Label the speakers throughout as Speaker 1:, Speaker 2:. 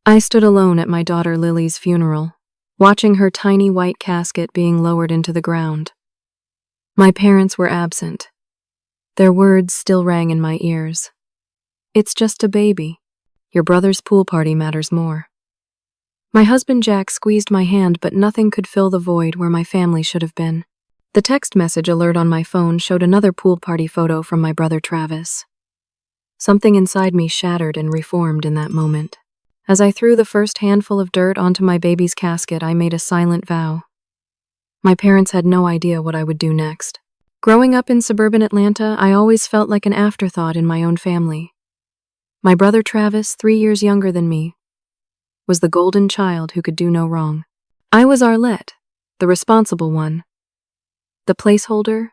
Speaker 1: I stood alone at my daughter Lily's funeral, watching her tiny white casket being lowered into the ground. My parents were absent. Their words still rang in my ears. "It's just a baby. Your brother's pool party matters more." My husband Jack squeezed my hand, but nothing could fill the void where my family should have been. The text message alert on my phone showed another pool party photo from my brother Travis. Something inside me shattered and reformed in that moment. As I threw the first handful of dirt onto my baby's casket, I made a silent vow. My parents had no idea what I would do next. Growing up in suburban Atlanta, I always felt like an afterthought in my own family. My brother Travis, 3 years younger than me, was the golden child who could do no wrong. I was Arlette, the responsible one, the placeholder,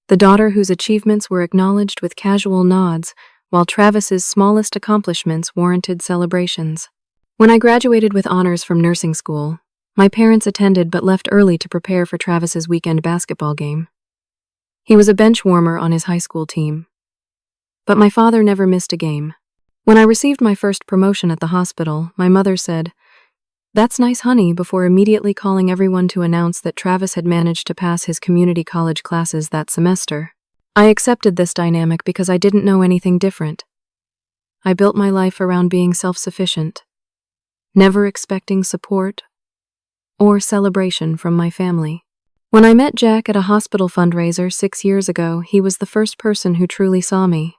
Speaker 1: the daughter whose achievements were acknowledged with casual nods, while Travis's smallest accomplishments warranted celebrations. When I graduated with honors from nursing school, my parents attended but left early to prepare for Travis's weekend basketball game. He was a bench warmer on his high school team. But my father never missed a game. When I received my first promotion at the hospital, my mother said, "That's nice, honey," before immediately calling everyone to announce that Travis had managed to pass his community college classes that semester. I accepted this dynamic because I didn't know anything different. I built my life around being self-sufficient, never expecting support or celebration from my family. When I met Jack at a hospital fundraiser 6 years ago, he was the first person who truly saw me.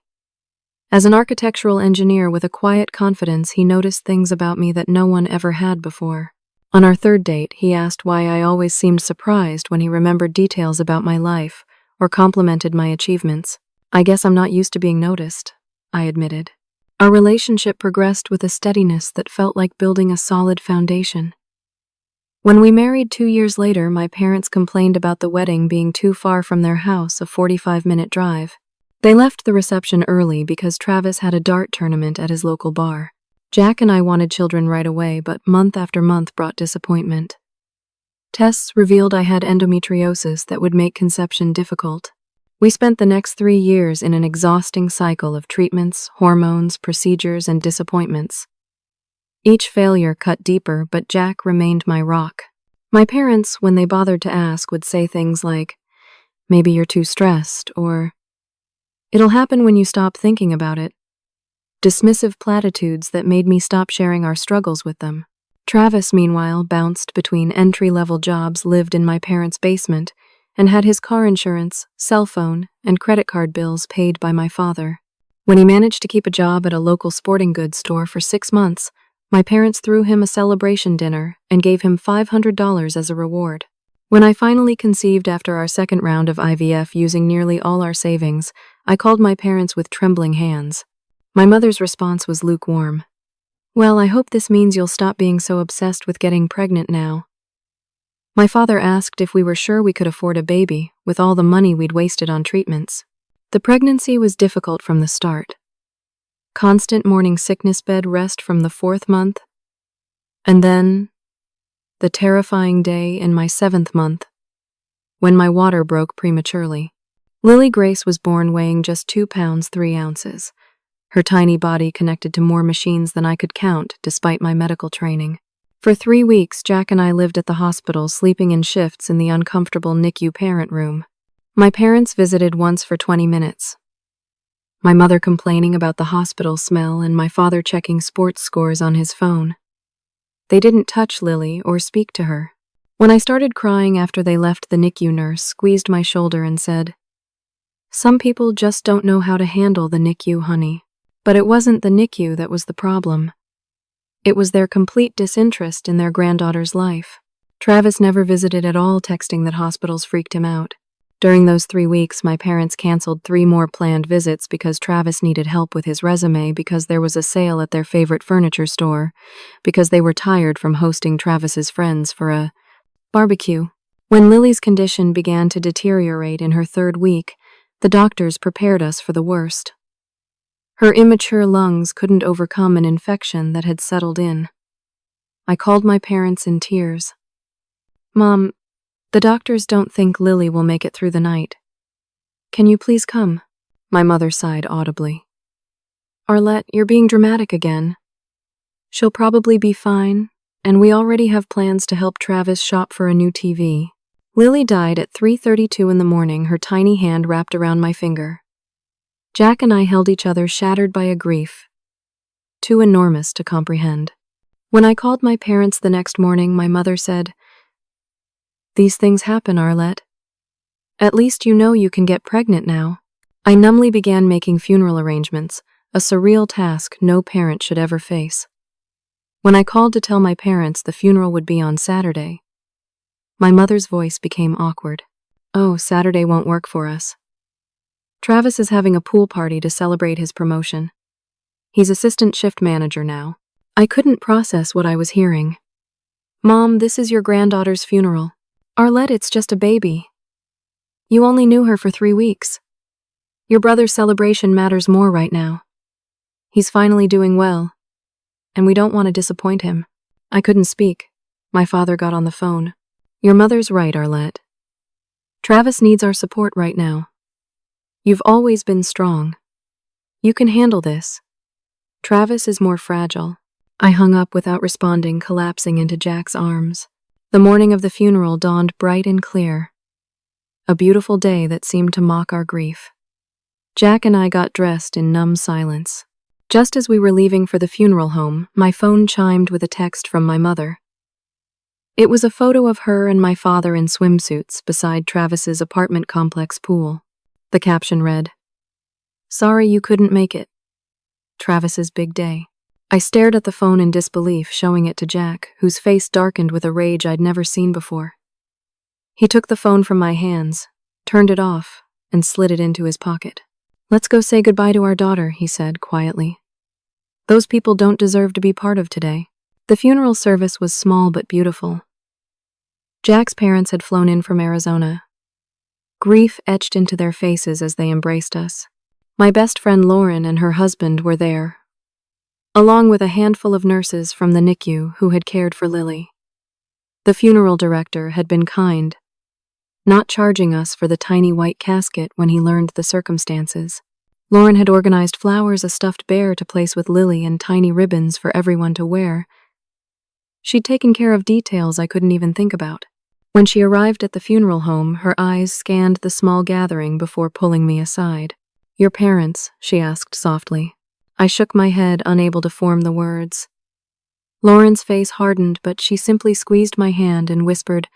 Speaker 1: As an architectural engineer with a quiet confidence, he noticed things about me that no one ever had before. On our third date, he asked why I always seemed surprised when he remembered details about my life or complimented my achievements. "I guess I'm not used to being noticed," I admitted. Our relationship progressed with a steadiness that felt like building a solid foundation. When we married 2 years later, my parents complained about the wedding being too far from their house, a 45-minute drive. They left the reception early because Travis had a dart tournament at his local bar. Jack and I wanted children right away, but month after month brought disappointment. Tests revealed I had endometriosis that would make conception difficult. We spent the next 3 years in an exhausting cycle of treatments, hormones, procedures, and disappointments. Each failure cut deeper, but Jack remained my rock. My parents, when they bothered to ask, would say things like, "Maybe you're too stressed," or "It'll happen when you stop thinking about it." Dismissive platitudes that made me stop sharing our struggles with them. Travis, meanwhile, bounced between entry-level jobs, lived in my parents' basement, and had his car insurance, cell phone, and credit card bills paid by my father. When he managed to keep a job at a local sporting goods store for 6 months, my parents threw him a celebration dinner and gave him $500 as a reward. When I finally conceived after our second round of IVF using nearly all our savings, I called my parents with trembling hands. My mother's response was lukewarm. "Well, I hope this means you'll stop being so obsessed with getting pregnant now." My father asked if we were sure we could afford a baby, with all the money we'd wasted on treatments. The pregnancy was difficult from the start. Constant morning sickness bed rest from the 4th month, and then the terrifying day in my 7th month, when my water broke prematurely. Lily Grace was born weighing just 2 pounds 3 ounces, her tiny body connected to more machines than I could count despite my medical training. For 3 weeks, Jack and I lived at the hospital, sleeping in shifts in the uncomfortable NICU parent room. My parents visited once for 20 minutes. My mother complaining about the hospital smell and my father checking sports scores on his phone. They didn't touch Lily or speak to her. When I started crying after they left, the NICU nurse squeezed my shoulder and said, "Some people just don't know how to handle the NICU, honey." But it wasn't the NICU that was the problem. It was their complete disinterest in their granddaughter's life. Travis never visited at all, texting that hospitals freaked him out. During those 3 weeks, my parents canceled 3 more planned visits because Travis needed help with his resume, because there was a sale at their favorite furniture store, because they were tired from hosting Travis's friends for a barbecue. When Lily's condition began to deteriorate in her 3rd week, the doctors prepared us for the worst. Her immature lungs couldn't overcome an infection that had settled in. I called my parents in tears. "Mom, the doctors don't think Lily will make it through the night. Can you please come?" My mother sighed audibly. "Arlette, you're being dramatic again." She'll probably be fine, and we already have plans to help Travis shop for a new TV. Lily died at 3:32 in the morning, her tiny hand wrapped around my finger. Jack and I held each other, shattered by a grief too enormous to comprehend. When I called my parents the next morning, my mother said, "These things happen, Arlette. At least you know you can get pregnant now." I numbly began making funeral arrangements, a surreal task no parent should ever face. When I called to tell my parents the funeral would be on Saturday, my mother's voice became awkward. "Oh, Saturday won't work for us. Travis is having a pool party to celebrate his promotion. He's assistant shift manager now." I couldn't process what I was hearing. "Mom, this is your granddaughter's funeral. Arlette, it's just a baby. You only knew her for 3 weeks. Your brother's celebration matters more right now. He's finally doing well, and we don't want to disappoint him." I couldn't speak. My father got on the phone. "Your mother's right, Arlette. Travis needs our support right now. You've always been strong. You can handle this. Travis is more fragile." I hung up without responding, collapsing into Jack's arms. The morning of the funeral dawned bright and clear, a beautiful day that seemed to mock our grief. Jack and I got dressed in numb silence. Just as we were leaving for the funeral home, my phone chimed with a text from my mother. It was a photo of her and my father in swimsuits beside Travis's apartment complex pool. The caption read, "Sorry you couldn't make it. Travis's big day." I stared at the phone in disbelief, showing it to Jack, whose face darkened with a rage I'd never seen before. He took the phone from my hands, turned it off, and slid it into his pocket. "Let's go say goodbye to our daughter," he said quietly. "Those people don't deserve to be part of today." The funeral service was small but beautiful. Jack's parents had flown in from Arizona. Grief etched into their faces as they embraced us. My best friend Lauren and her husband were there, along with a handful of nurses from the NICU who had cared for Lily. The funeral director had been kind, not charging us for the tiny white casket when he learned the circumstances. Lauren had organized flowers, a stuffed bear to place with Lily, and tiny ribbons for everyone to wear. She'd taken care of details I couldn't even think about. When she arrived at the funeral home, her eyes scanned the small gathering before pulling me aside. "Your parents?" she asked softly. I shook my head, unable to form the words. Lauren's face hardened, but she simply squeezed my hand and whispered,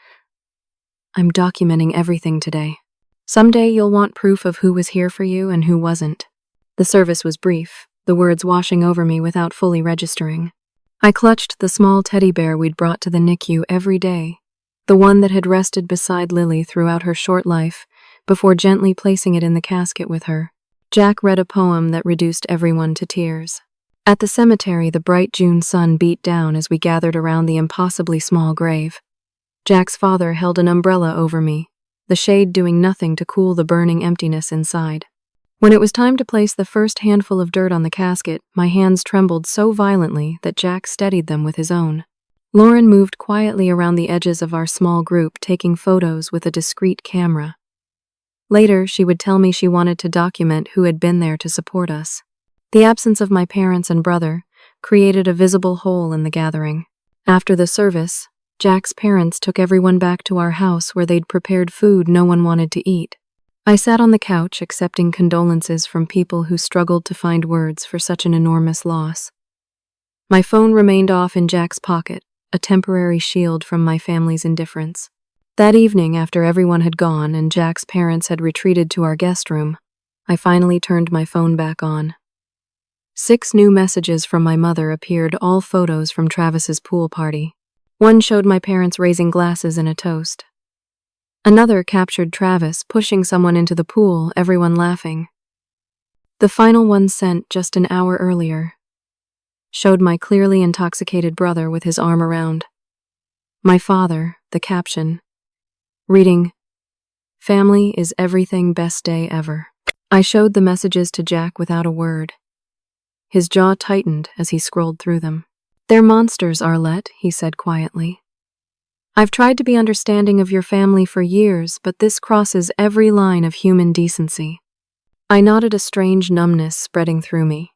Speaker 1: "I'm documenting everything today. Someday you'll want proof of who was here for you and who wasn't." The service was brief, the words washing over me without fully registering. I clutched the small teddy bear we'd brought to the NICU every day, the one that had rested beside Lily throughout her short life, before gently placing it in the casket with her. Jack read a poem that reduced everyone to tears. At the cemetery, the bright June sun beat down as we gathered around the impossibly small grave. Jack's father held an umbrella over me, the shade doing nothing to cool the burning emptiness inside. When it was time to place the first handful of dirt on the casket, my hands trembled so violently that Jack steadied them with his own. Lauren moved quietly around the edges of our small group, taking photos with a discreet camera. Later, she would tell me she wanted to document who had been there to support us. The absence of my parents and brother created a visible hole in the gathering. After the service, Jack's parents took everyone back to our house where they'd prepared food no one wanted to eat. I sat on the couch accepting condolences from people who struggled to find words for such an enormous loss. My phone remained off in Jack's pocket, a temporary shield from my family's indifference. That evening, after everyone had gone and Jack's parents had retreated to our guest room, I finally turned my phone back on. 6 new messages from my mother appeared, all photos from Travis's pool party. One showed my parents raising glasses in a toast. Another captured Travis pushing someone into the pool, everyone laughing. The final one, sent just an hour earlier, showed my clearly intoxicated brother with his arm around my father, the caption reading, "Family is everything, best day ever." I showed the messages to Jack without a word. His jaw tightened as he scrolled through them. "They're monsters, Arlette," he said quietly. "I've tried to be understanding of your family for years, but this crosses every line of human decency." I nodded, a strange numbness spreading through me.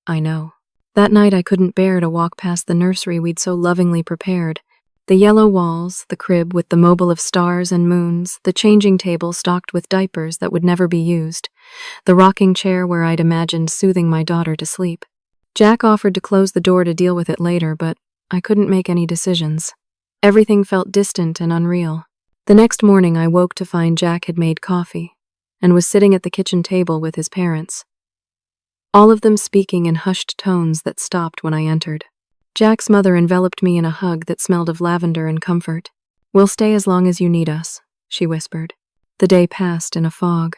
Speaker 1: "I know." That night I couldn't bear to walk past the nursery we'd so lovingly prepared. The yellow walls, the crib with the mobile of stars and moons, the changing table stocked with diapers that would never be used, the rocking chair where I'd imagined soothing my daughter to sleep. Jack offered to close the door to deal with it later, but I couldn't make any decisions. Everything felt distant and unreal. The next morning I woke to find Jack had made coffee and was sitting at the kitchen table with his parents, all of them speaking in hushed tones that stopped when I entered. Jack's mother enveloped me in a hug that smelled of lavender and comfort. "We'll stay as long as you need us," she whispered. The day passed in a fog.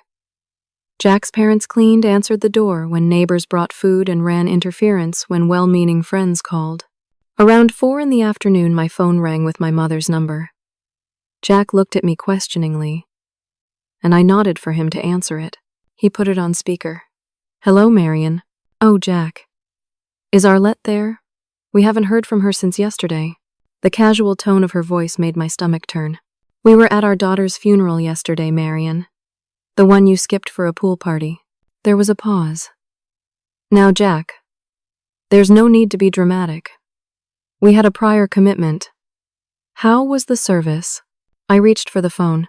Speaker 1: Jack's parents cleaned, answered the door when neighbors brought food, and ran interference when well-meaning friends called. Around 4 in the afternoon, my phone rang with my mother's number. Jack looked at me questioningly, and I nodded for him to answer it. He put it on speaker. "Hello, Marion." "Oh, Jack. Is Arlette there? We haven't heard from her since yesterday." The casual tone of her voice made my stomach turn. "We were at our daughter's funeral yesterday, Marion. The one you skipped for a pool party." There was a pause. "Now, Jack, there's no need to be dramatic. We had a prior commitment. How was the service?" I reached for the phone.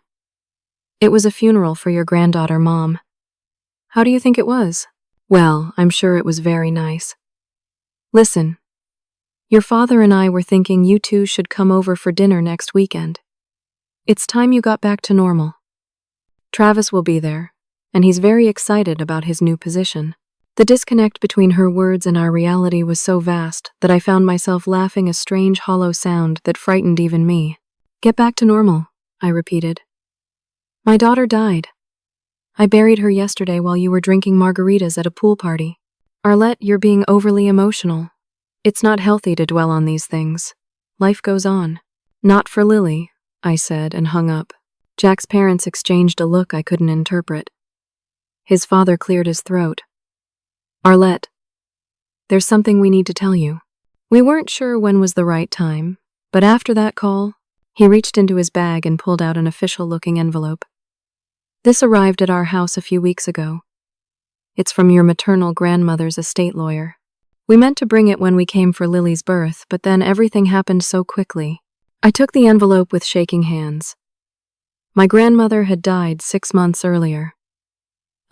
Speaker 1: "It was a funeral for your granddaughter, Mom." "How do you think it was?" "Well, I'm sure it was very nice. Listen, your father and I were thinking you two should come over for dinner next weekend. It's time you got back to normal. Travis will be there, and he's very excited about his new position." The disconnect between her words and our reality was so vast that I found myself laughing a strange hollow sound that frightened even me. "Get back to normal," I repeated. "My daughter died. I buried her yesterday while you were drinking margaritas at a pool party." "Arlette, you're being overly emotional. It's not healthy to dwell on these things. Life goes on." "Not for Lily," I said and hung up. Jack's parents exchanged a look I couldn't interpret. His father cleared his throat. "Arlette, there's something we need to tell you." We weren't sure when was the right time, but after that call, he reached into his bag and pulled out an official-looking envelope. "This arrived at our house a few weeks ago. It's from your maternal grandmother's estate lawyer. We meant to bring it when we came for Lily's birth, but then everything happened so quickly." I took the envelope with shaking hands. My grandmother had died 6 months earlier.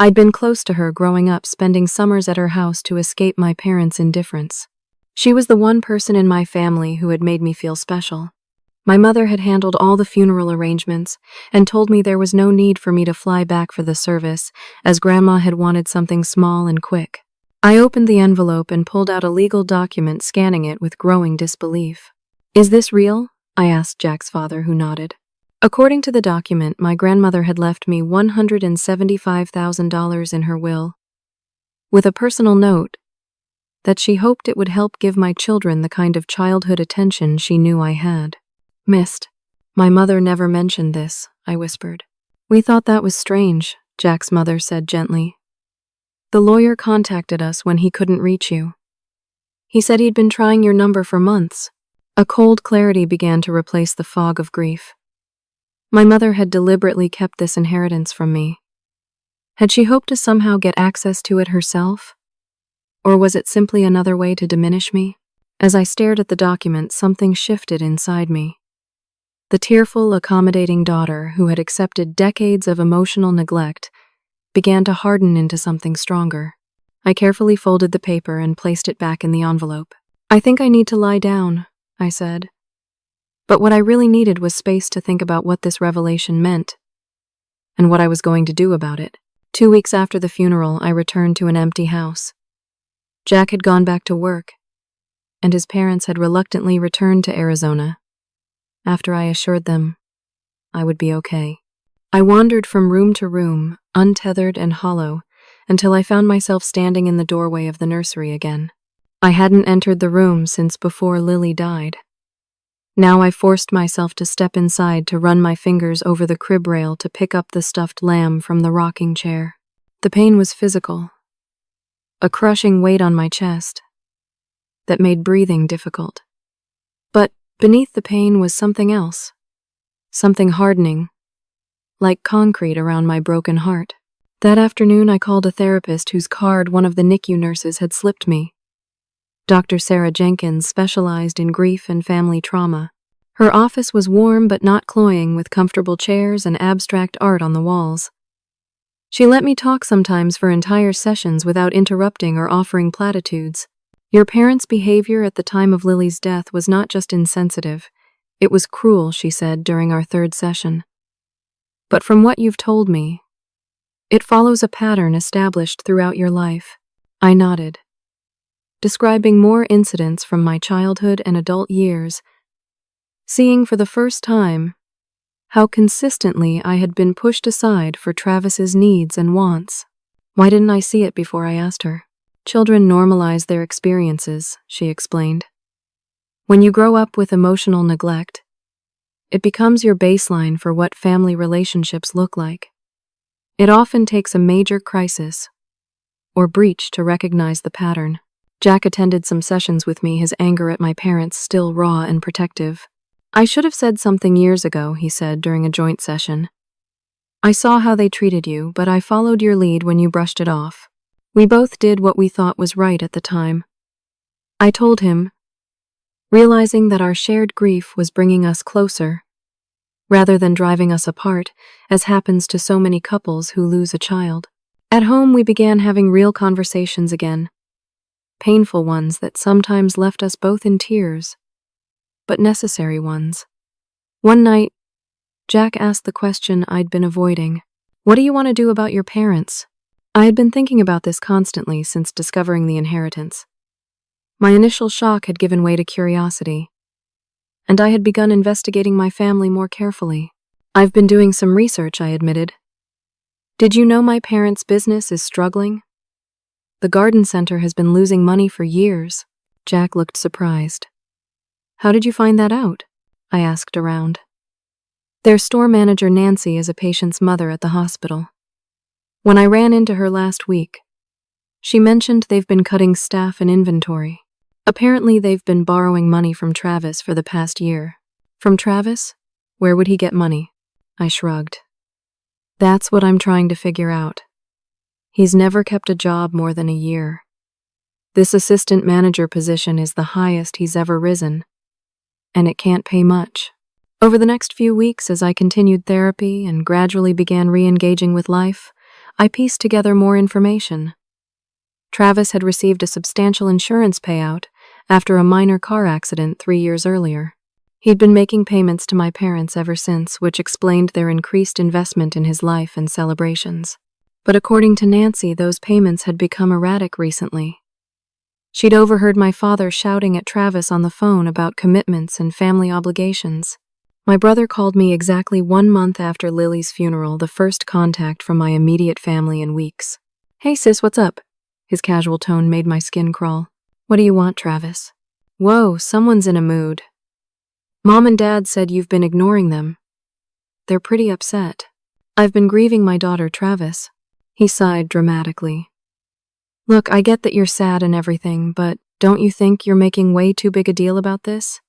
Speaker 1: I'd been close to her growing up, spending summers at her house to escape my parents' indifference. She was the one person in my family who had made me feel special. My mother had handled all the funeral arrangements and told me there was no need for me to fly back for the service, as Grandma had wanted something small and quick. I opened the envelope and pulled out a legal document, scanning it with growing disbelief. "Is this real?" I asked Jack's father, who nodded. According to the document, my grandmother had left me $175,000 in her will, with a personal note that she hoped it would help give my children the kind of childhood attention she knew I had missed. "My mother never mentioned this," I whispered. "We thought that was strange," Jack's mother said gently. "The lawyer contacted us when he couldn't reach you. He said he'd been trying your number for months." A cold clarity began to replace the fog of grief. My mother had deliberately kept this inheritance from me. Had she hoped to somehow get access to it herself? Or was it simply another way to diminish me? As I stared at the document, something shifted inside me. The tearful, accommodating daughter who had accepted decades of emotional neglect began to harden into something stronger. I carefully folded the paper and placed it back in the envelope. "I think I need to lie down," I said. But what I really needed was space to think about what this revelation meant and what I was going to do about it. 2 weeks after the funeral, I returned to an empty house. Jack had gone back to work, and his parents had reluctantly returned to Arizona after I assured them I would be okay. I wandered from room to room, untethered and hollow, until I found myself standing in the doorway of the nursery again. I hadn't entered the room since before Lily died. Now I forced myself to step inside, to run my fingers over the crib rail to pick up the stuffed lamb from the rocking chair. The pain was physical, a crushing weight on my chest that made breathing difficult. But beneath the pain was something else, something hardening, like concrete around my broken heart. That afternoon I called a therapist whose card one of the NICU nurses had slipped me. Dr. Sarah Jenkins specialized in grief and family trauma. Her office was warm but not cloying, with comfortable chairs and abstract art on the walls. She let me talk sometimes for entire sessions without interrupting or offering platitudes. Your parents' behavior at the time of Lily's death was not just insensitive, it was cruel, she said during our third session. But from what you've told me, it follows a pattern established throughout your life. I nodded, describing more incidents from my childhood and adult years, seeing for the first time how consistently I had been pushed aside for Travis's needs and wants. Why didn't I see it before I asked her? Children normalize their experiences, she explained. When you grow up with emotional neglect, it becomes your baseline for what family relationships look like. It often takes a major crisis or breach to recognize the pattern. Jack attended some sessions with me, his anger at my parents still raw and protective. I should have said something years ago, he said during a joint session. I saw how they treated you, but I followed your lead when you brushed it off. We both did what we thought was right at the time. I told him, realizing that our shared grief was bringing us closer, rather than driving us apart, as happens to so many couples who lose a child. At home, we began having real conversations again, painful ones that sometimes left us both in tears, but necessary ones. One night, Jack asked the question I'd been avoiding. What do you want to do about your parents? I had been thinking about this constantly since discovering the inheritance. My initial shock had given way to curiosity, and I had begun investigating my family more carefully. I've been doing some research, I admitted. Did you know my parents' business is struggling? The garden center has been losing money for years. Jack looked surprised. How did you find that out? I asked around. Their store manager Nancy is a patient's mother at the hospital. When I ran into her last week, she mentioned they've been cutting staff and inventory. Apparently they've been borrowing money from Travis for the past year. From Travis? Where would he get money? I shrugged. That's what I'm trying to figure out. He's never kept a job more than a year. This assistant manager position is the highest he's ever risen, and it can't pay much. Over the next few weeks, as I continued therapy and gradually began re-engaging with life, I pieced together more information. Travis had received a substantial insurance payout after a minor car accident 3 years earlier. He'd been making payments to my parents ever since, which explained their increased investment in his life and celebrations. But according to Nancy, those payments had become erratic recently. She'd overheard my father shouting at Travis on the phone about commitments and family obligations. My brother called me exactly 1 month after Lily's funeral, the first contact from my immediate family in weeks. Hey sis, what's up? His casual tone made my skin crawl. What do you want, Travis? Whoa, someone's in a mood. Mom and Dad said you've been ignoring them. They're pretty upset. I've been grieving my daughter, Travis. He sighed dramatically. Look, I get that you're sad and everything, but don't you think you're making way too big a deal about this?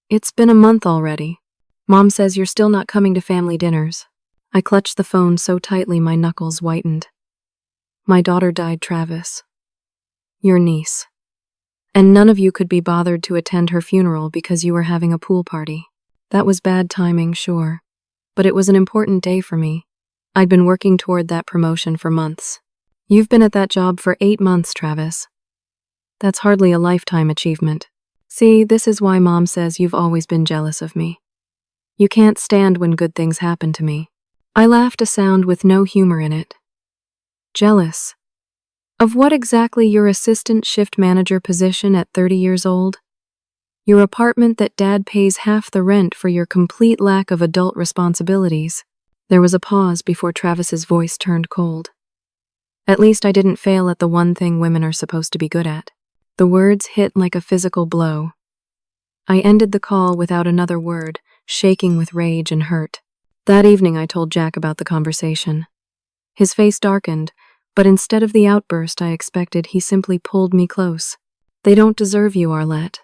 Speaker 1: It's been a month already. Mom says you're still not coming to family dinners. I clutched the phone so tightly my knuckles whitened. My daughter died, Travis. Your niece. And none of you could be bothered to attend her funeral because you were having a pool party. That was bad timing, sure. But it was an important day for me. I'd been working toward that promotion for months. You've been at that job for 8 months, Travis. That's hardly a lifetime achievement. See, this is why Mom says you've always been jealous of me. You can't stand when good things happen to me. I laughed, a sound with no humor in it. Jealous? Of what exactly? Your assistant shift manager position at 30 years old? Your apartment that Dad pays half the rent for, your complete lack of adult responsibilities? There was a pause before Travis's voice turned cold. At least I didn't fail at the one thing women are supposed to be good at. The words hit like a physical blow. I ended the call without another word, shaking with rage and hurt. That evening I told Jack about the conversation. His face darkened, but instead of the outburst I expected, he simply pulled me close. They don't deserve you, Arlette.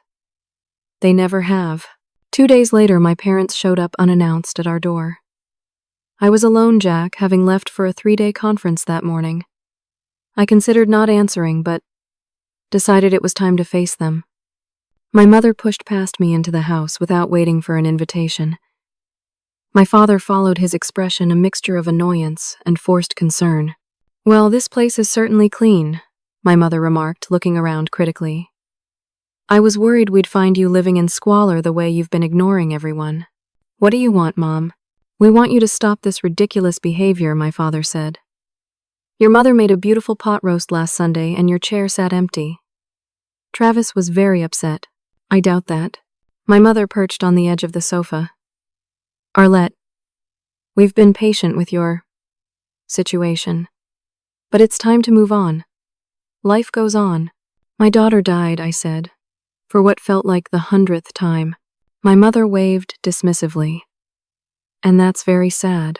Speaker 1: They never have. 2 days later, my parents showed up unannounced at our door. I was alone, Jack, having left for a 3-day conference that morning. I considered not answering, but decided it was time to face them. My mother pushed past me into the house without waiting for an invitation. My father followed his expression, a mixture of annoyance and forced concern. "Well, this place is certainly clean," my mother remarked, looking around critically. "I was worried we'd find you living in squalor the way you've been ignoring everyone." "What do you want, Mom?" "We want you to stop this ridiculous behavior," my father said. "Your mother made a beautiful pot roast last Sunday and your chair sat empty." Travis was very upset. "I doubt that." My mother perched on the edge of the sofa. "Arlette, we've been patient with your situation. But it's time to move on. Life goes on." "My daughter died," I said, for what felt like the 100th time. My mother waved dismissively. "And that's very sad.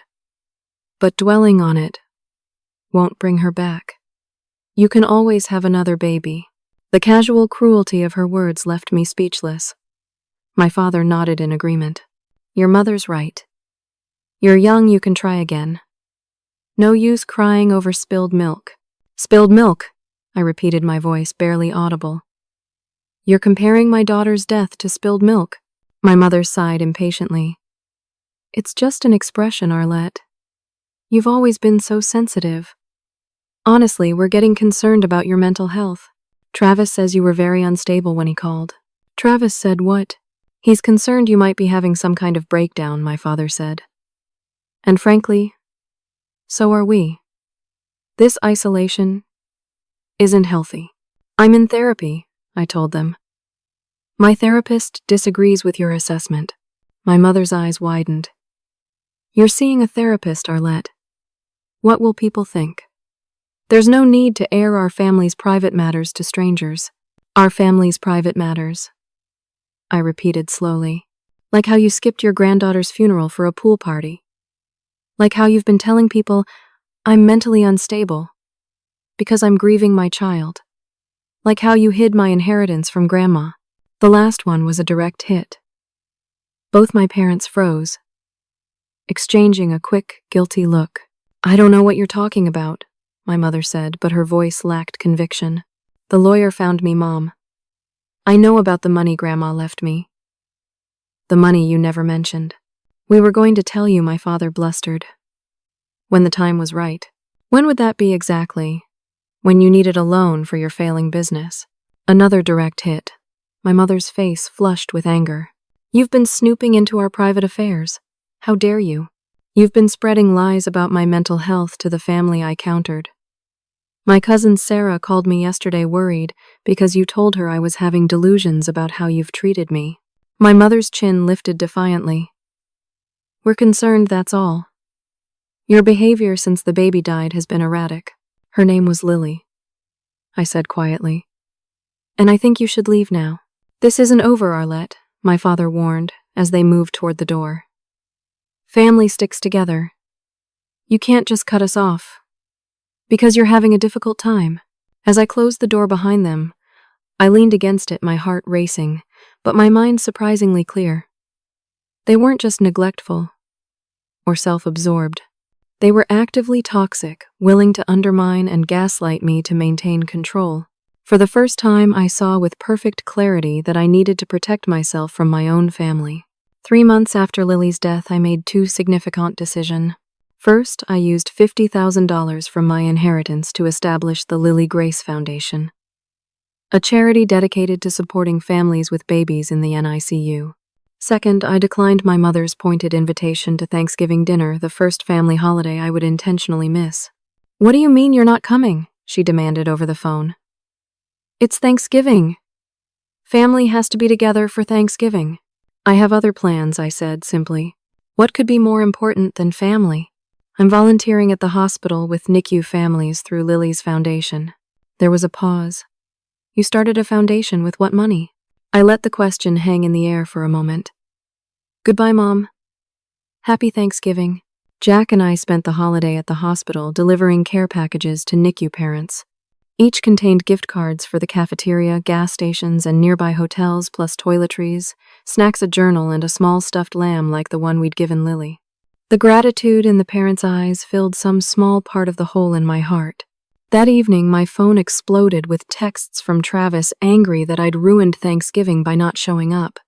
Speaker 1: But dwelling on it won't bring her back. You can always have another baby." The casual cruelty of her words left me speechless. My father nodded in agreement. "Your mother's right. You're young, you can try again. No use crying over spilled milk." "Spilled milk," I repeated, my voice barely audible. "You're comparing my daughter's death to spilled milk?" My mother sighed impatiently. "It's just an expression, Arlette. You've always been so sensitive. Honestly, we're getting concerned about your mental health. Travis says you were very unstable when he called." "Travis said what?" "He's concerned you might be having some kind of breakdown," my father said. "And frankly, so are we. This isolation isn't healthy." "I'm in therapy," I told them. "My therapist disagrees with your assessment." My mother's eyes widened. "You're seeing a therapist, Arlette. What will people think?" "There's no need to air our family's private matters to strangers." "Our family's private matters," I repeated slowly. "Like how you skipped your granddaughter's funeral for a pool party. Like how you've been telling people I'm mentally unstable because I'm grieving my child. Like how you hid my inheritance from Grandma." The last one was a direct hit. Both my parents froze, exchanging a quick, guilty look. "I don't know what you're talking about," my mother said, but her voice lacked conviction. "The lawyer found me, Mom. I know about the money Grandma left me. The money you never mentioned. We were going to tell you," my father blustered. "When the time was right." "When would that be exactly?" "When you needed a loan for your failing business." Another direct hit. My mother's face flushed with anger. "You've been snooping into our private affairs. How dare you? You've been spreading lies about my mental health to the family," I countered. "My cousin Sarah called me yesterday worried because you told her I was having delusions about how you've treated me." My mother's chin lifted defiantly. "We're concerned, that's all. Your behavior since the baby died has been erratic." "Her name was Lily," I said quietly. "And I think you should leave now." "This isn't over, Arlette," my father warned as they moved toward the door. "Family sticks together. You can't just cut us off because you're having a difficult time." As I closed the door behind them, I leaned against it, my heart racing, but my mind surprisingly clear. They weren't just neglectful or self-absorbed. They were actively toxic, willing to undermine and gaslight me to maintain control. For the first time, I saw with perfect clarity that I needed to protect myself from my own family. 3 months after Lily's death, I made 2 significant decisions. First, I used $50,000 from my inheritance to establish the Lily Grace Foundation, a charity dedicated to supporting families with babies in the NICU. Second, I declined my mother's pointed invitation to Thanksgiving dinner, the first family holiday I would intentionally miss. "What do you mean you're not coming?" she demanded over the phone. "It's Thanksgiving. Family has to be together for Thanksgiving." "I have other plans," I said simply. "What could be more important than family?" "I'm volunteering at the hospital with NICU families through Lily's foundation." There was a pause. "You started a foundation with what money?" I let the question hang in the air for a moment. "Goodbye, Mom. Happy Thanksgiving." Jack and I spent the holiday at the hospital delivering care packages to NICU parents. Each contained gift cards for the cafeteria, gas stations, and nearby hotels, plus toiletries, snacks, a journal, and a small stuffed lamb like the one we'd given Lily. The gratitude in the parents' eyes filled some small part of the hole in my heart. That evening, my phone exploded with texts from Travis angry that I'd ruined Thanksgiving by not showing up.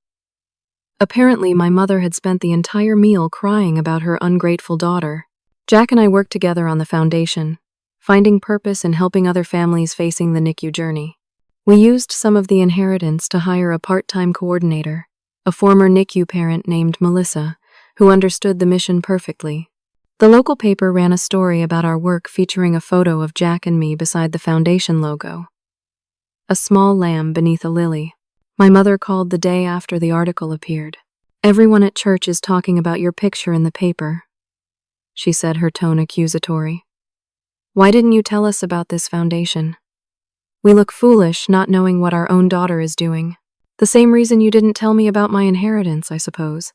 Speaker 1: Apparently, my mother had spent the entire meal crying about her ungrateful daughter. Jack and I worked together on the foundation, finding purpose in helping other families facing the NICU journey. We used some of the inheritance to hire a part-time coordinator, a former NICU parent named Melissa, who understood the mission perfectly. The local paper ran a story about our work featuring a photo of Jack and me beside the foundation logo. A small lamb beneath a lily. My mother called the day after the article appeared. "Everyone at church is talking about your picture in the paper," she said, her tone accusatory. "Why didn't you tell us about this foundation? We look foolish not knowing what our own daughter is doing." "The same reason you didn't tell me about my inheritance, I suppose,"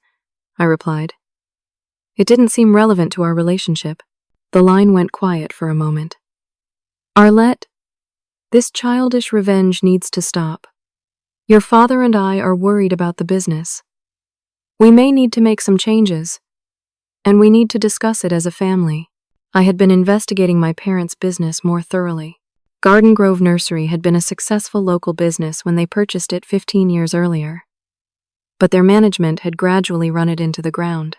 Speaker 1: I replied. It didn't seem relevant to our relationship. The line went quiet for a moment. "Arlette, this childish revenge needs to stop. Your father and I are worried about the business. We may need to make some changes, and we need to discuss it as a family." I had been investigating my parents' business more thoroughly. Garden Grove Nursery had been a successful local business when they purchased it 15 years earlier. But their management had gradually run it into the ground.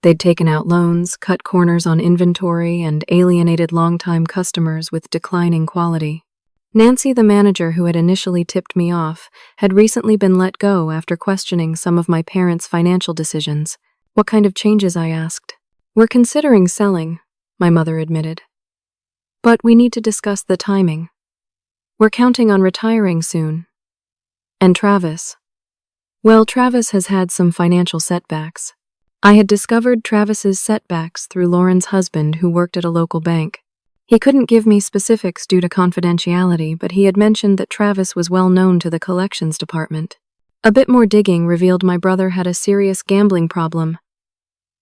Speaker 1: They'd taken out loans, cut corners on inventory, and alienated longtime customers with declining quality. Nancy, the manager who had initially tipped me off, had recently been let go after questioning some of my parents' financial decisions. "What kind of changes?" I asked. "We're considering selling," my mother admitted. "But we need to discuss the timing. We're counting on retiring soon." "And Travis?" "Well, Travis has had some financial setbacks." I had discovered Travis's setbacks through Lauren's husband, who worked at a local bank. He couldn't give me specifics due to confidentiality, but he had mentioned that Travis was well known to the collections department. A bit more digging revealed my brother had a serious gambling problem,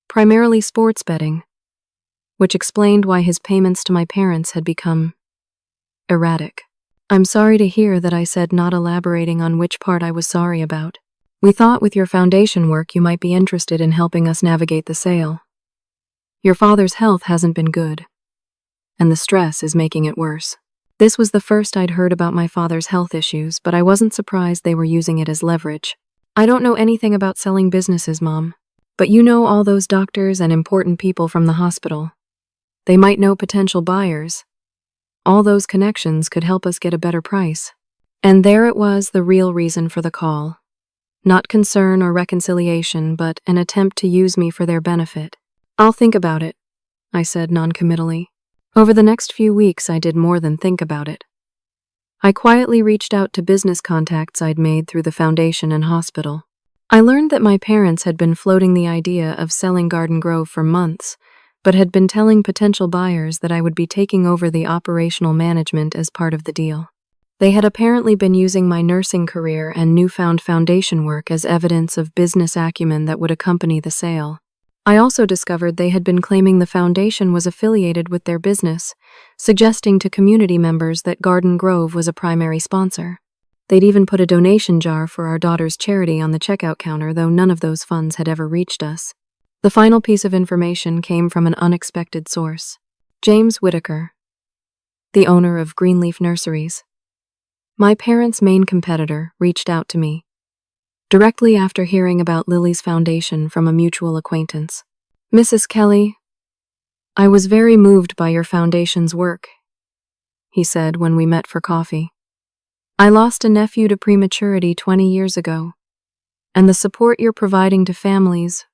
Speaker 1: primarily sports betting, which explained why his payments to my parents had become erratic. "I'm sorry to hear that," I said, not elaborating on which part I was sorry about. "We thought with your foundation work you might be interested in helping us navigate the sale. Your father's health hasn't been good, and the stress is making it worse." This was the first I'd heard about my father's health issues, but I wasn't surprised they were using it as leverage. "I don't know anything about selling businesses, Mom, but you know all those doctors and important people from the hospital. They might know potential buyers. All those connections could help us get a better price." And there it was, the real reason for the call. Not concern or reconciliation, but an attempt to use me for their benefit. "I'll think about it," I said noncommittally. Over the next few weeks, I did more than think about it. I quietly reached out to business contacts I'd made through the foundation and hospital. I learned that my parents had been floating the idea of selling Garden Grove for months, but had been telling potential buyers that I would be taking over the operational management as part of the deal. They had apparently been using my nursing career and newfound foundation work as evidence of business acumen that would accompany the sale. I also discovered they had been claiming the foundation was affiliated with their business, suggesting to community members that Garden Grove was a primary sponsor. They'd even put a donation jar for our daughter's charity on the checkout counter, though none of those funds had ever reached us. The final piece of information came from an unexpected source. James Whitaker, the owner of Greenleaf Nurseries, my parents' main competitor, reached out to me directly after hearing about Lily's foundation from a mutual acquaintance. "Mrs. Kelly, I was very moved by your foundation's work," he said when we met for coffee. "I lost a nephew to prematurity 20 years ago, and the support you're providing to families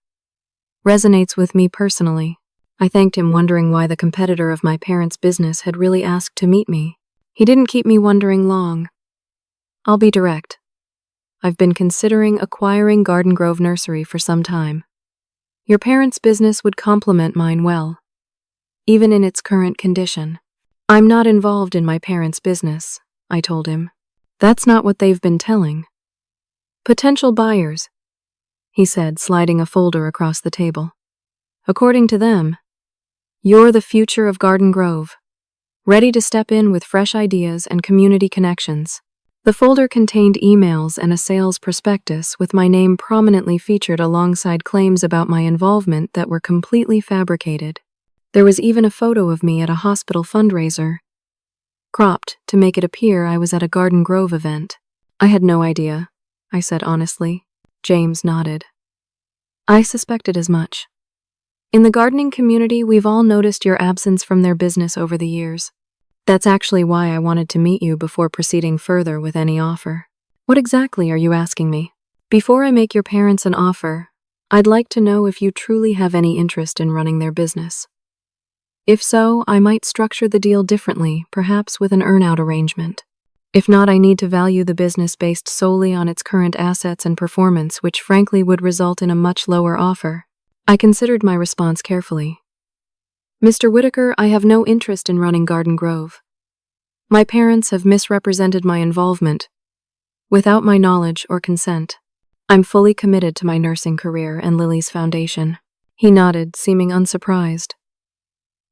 Speaker 1: resonates with me personally." I thanked him, wondering why the competitor of my parents' business had really asked to meet me. He didn't keep me wondering long. "I'll be direct. I've been considering acquiring Garden Grove Nursery for some time. Your parents' business would complement mine well, even in its current condition." "I'm not involved in my parents' business," I told him. "That's not what they've been telling potential buyers," he said, sliding a folder across the table. "According to them, you're the future of Garden Grove, ready to step in with fresh ideas and community connections." The folder contained emails and a sales prospectus with my name prominently featured alongside claims about my involvement that were completely fabricated. There was even a photo of me at a hospital fundraiser, cropped to make it appear I was at a Garden Grove event. I had no idea, I said honestly. James nodded. I suspected as much. In the gardening community, we've all noticed your absence from their business over the years. That's actually why I wanted to meet you before proceeding further with any offer. What exactly are you asking me? Before I make your parents an offer, I'd like to know if you truly have any interest in running their business. If so, I might structure the deal differently, perhaps with an earn-out arrangement. If not, I need to value the business based solely on its current assets and performance, which frankly would result in a much lower offer. I considered my response carefully. Mr. Whitaker, I have no interest in running Garden Grove. My parents have misrepresented my involvement without my knowledge or consent. I'm fully committed to my nursing career and Lily's foundation. He nodded, seeming unsurprised.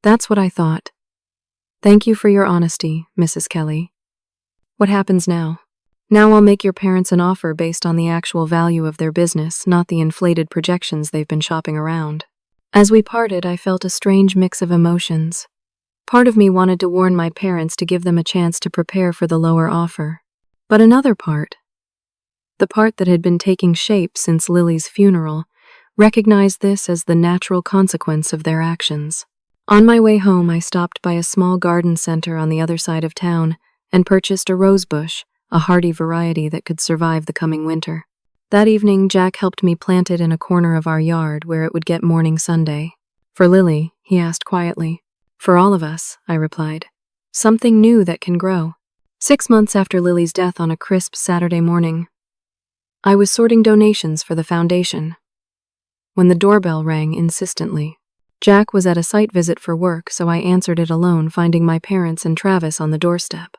Speaker 1: That's what I thought. Thank you for your honesty, Mrs. Kelly. What happens now? Now I'll make your parents an offer based on the actual value of their business, not the inflated projections they've been shopping around. As we parted, I felt a strange mix of emotions. Part of me wanted to warn my parents to give them a chance to prepare for the lower offer. But another part, the part that had been taking shape since Lily's funeral, recognized this as the natural consequence of their actions. On my way home, I stopped by a small garden center on the other side of town and purchased a rosebush, a hardy variety that could survive the coming winter. That evening, Jack helped me plant it in a corner of our yard where it would get morning sunday. For Lily, he asked quietly. For all of us, I replied. Something new that can grow. 6 months after Lily's death on a crisp Saturday morning, I was sorting donations for the foundation when the doorbell rang insistently. Jack was at a site visit for work, so I answered it alone, finding my parents and Travis on the doorstep.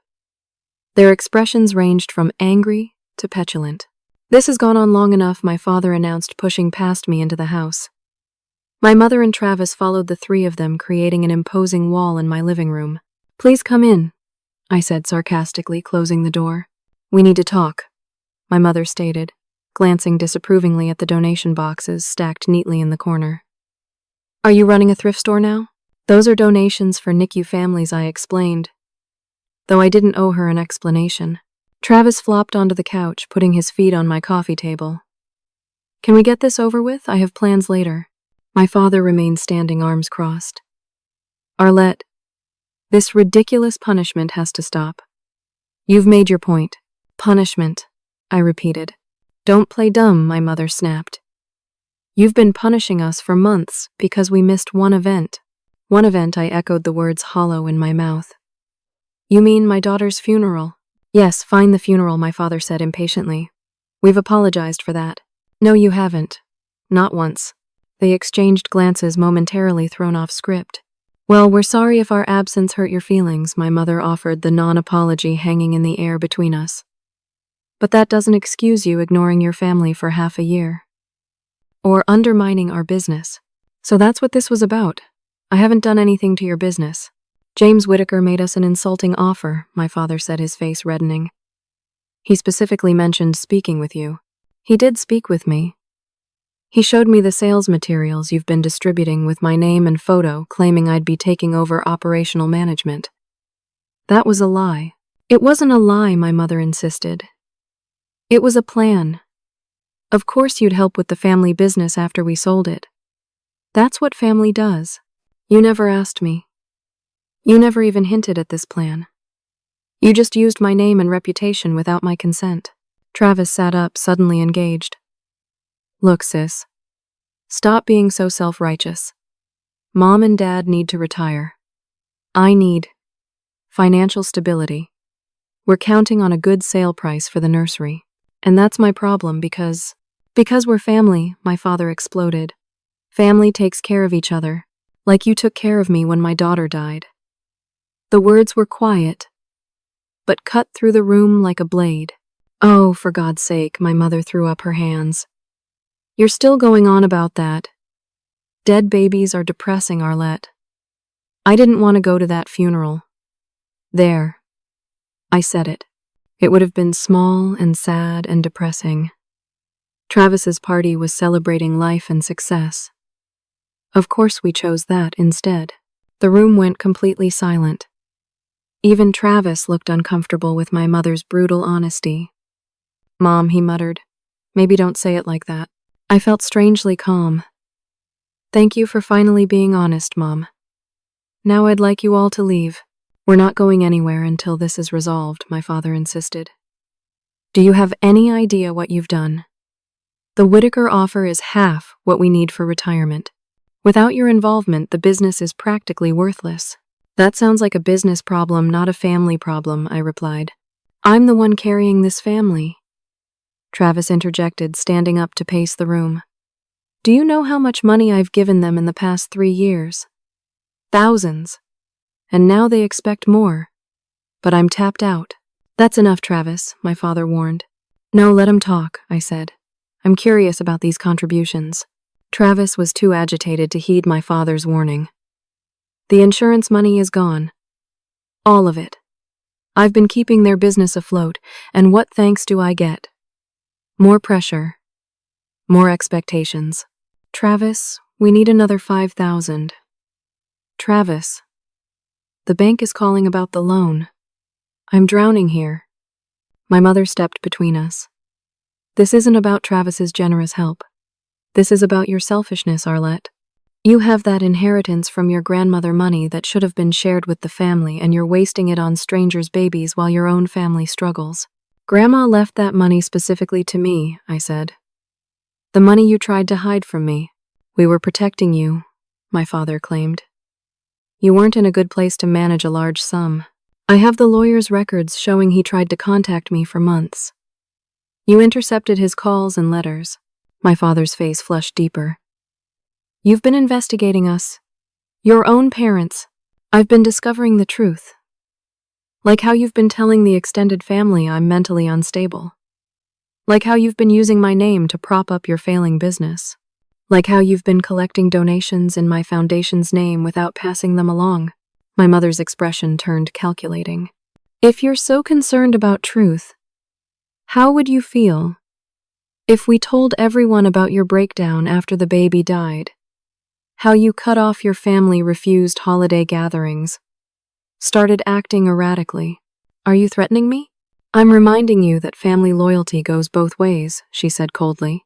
Speaker 1: Their expressions ranged from angry to petulant. This has gone on long enough, my father announced, pushing past me into the house. My mother and Travis followed the three of them, creating an imposing wall in my living room. Please come in, I said sarcastically, closing the door. We need to talk, my mother stated, glancing disapprovingly at the donation boxes stacked neatly in the corner. Are you running a thrift store now? Those are donations for NICU families, I explained, though I didn't owe her an explanation. Travis flopped onto the couch, putting his feet on my coffee table. Can we get this over with? I have plans later. My father remained standing, arms crossed. Arlette, this ridiculous punishment has to stop. You've made your point. Punishment, I repeated. Don't play dumb, my mother snapped. You've been punishing us for months because we missed one event. One event, I echoed, the words hollow in my mouth. You mean my daughter's funeral? Yes, fine, the funeral, my father said impatiently. We've apologized for that. No, you haven't. Not once. They exchanged glances, momentarily thrown off script. Well, we're sorry if our absence hurt your feelings, my mother offered, the non-apology hanging in the air between us. But that doesn't excuse you ignoring your family for half a year. Or undermining our business. So that's what this was about. I haven't done anything to your business. James Whitaker made us an insulting offer, my father said, his face reddening. He specifically mentioned speaking with you. He did speak with me. He showed me the sales materials you've been distributing with my name and photo, claiming I'd be taking over operational management. That was a lie. It wasn't a lie, my mother insisted. It was a plan. Of course you'd help with the family business after we sold it. That's what family does. You never asked me. You never even hinted at this plan. You just used my name and reputation without my consent. Travis sat up, suddenly engaged. Look, sis. Stop being so self-righteous. Mom and Dad need to retire. I need financial stability. We're counting on a good sale price for the nursery. And that's my problem because we're family, my father exploded. Family takes care of each other, like you took care of me when my daughter died. The words were quiet, but cut through the room like a blade. Oh, for God's sake, my mother threw up her hands. You're still going on about that. Dead babies are depressing, Arlette. I didn't want to go to that funeral. There. I said it. It would have been small and sad and depressing. Travis's party was celebrating life and success. Of course we chose that instead. The room went completely silent. Even Travis looked uncomfortable with my mother's brutal honesty. "Mom," he muttered, "maybe don't say it like that." I felt strangely calm. "Thank you for finally being honest, Mom. Now I'd like you all to leave." "We're not going anywhere until this is resolved," my father insisted. "Do you have any idea what you've done? The Whitaker offer is half what we need for retirement. Without your involvement, the business is practically worthless." "That sounds like a business problem, not a family problem," I replied. "I'm the one carrying this family," Travis interjected, standing up to pace the room. "Do you know how much money I've given them in the past 3 years? Thousands. And now they expect more. But I'm tapped out." "That's enough, Travis," my father warned. "No, let him talk," I said. "I'm curious about these contributions." Travis was too agitated to heed my father's warning. "The insurance money is gone. All of it. I've been keeping their business afloat, and what thanks do I get? More pressure. More expectations. Travis, we need another 5,000. Travis, the bank is calling about the loan. I'm drowning here." My mother stepped between us. "This isn't about Travis's generous help. This is about your selfishness, Arlette. You have that inheritance from your grandmother money that should have been shared with the family, and you're wasting it on strangers' babies while your own family struggles." "Grandma left that money specifically to me," I said. "The money you tried to hide from me. We were protecting you," my father claimed. "You weren't in a good place to manage a large sum. I have the lawyer's records showing he tried to contact me for months. You intercepted his calls and letters." My father's face flushed deeper. "You've been investigating us. Your own parents. I've been discovering the truth. Like how you've been telling the extended family I'm mentally unstable. Like how you've been using my name to prop up your failing business. Like how you've been collecting donations in my foundation's name without passing them along." My mother's expression turned calculating. "If you're so concerned about truth, how would you feel if we told everyone about your breakdown after the baby died? How you cut off your family, refused holiday gatherings, started acting erratically? Are you threatening me?" "I'm reminding you that family loyalty goes both ways," she said coldly.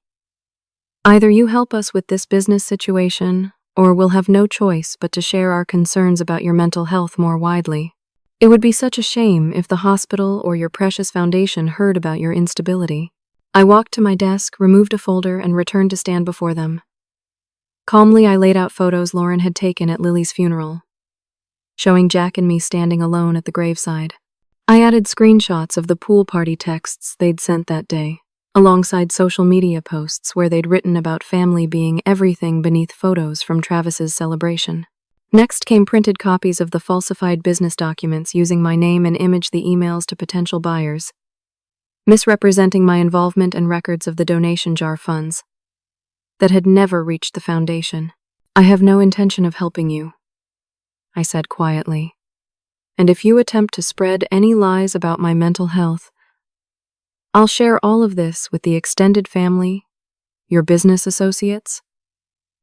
Speaker 1: "Either you help us with this business situation, or we'll have no choice but to share our concerns about your mental health more widely. It would be such a shame if the hospital or your precious foundation heard about your instability." I walked to my desk, removed a folder, and returned to stand before them. Calmly, I laid out photos Lauren had taken at Lily's funeral, showing Jack and me standing alone at the graveside. I added screenshots of the pool party texts they'd sent that day, alongside social media posts where they'd written about family being everything beneath photos from Travis's celebration. Next came printed copies of the falsified business documents using my name and image, the emails to potential buyers, misrepresenting my involvement, and records of the donation jar funds that had never reached the foundation. "I have no intention of helping you," I said quietly. "And if you attempt to spread any lies about my mental health, I'll share all of this with the extended family, your business associates,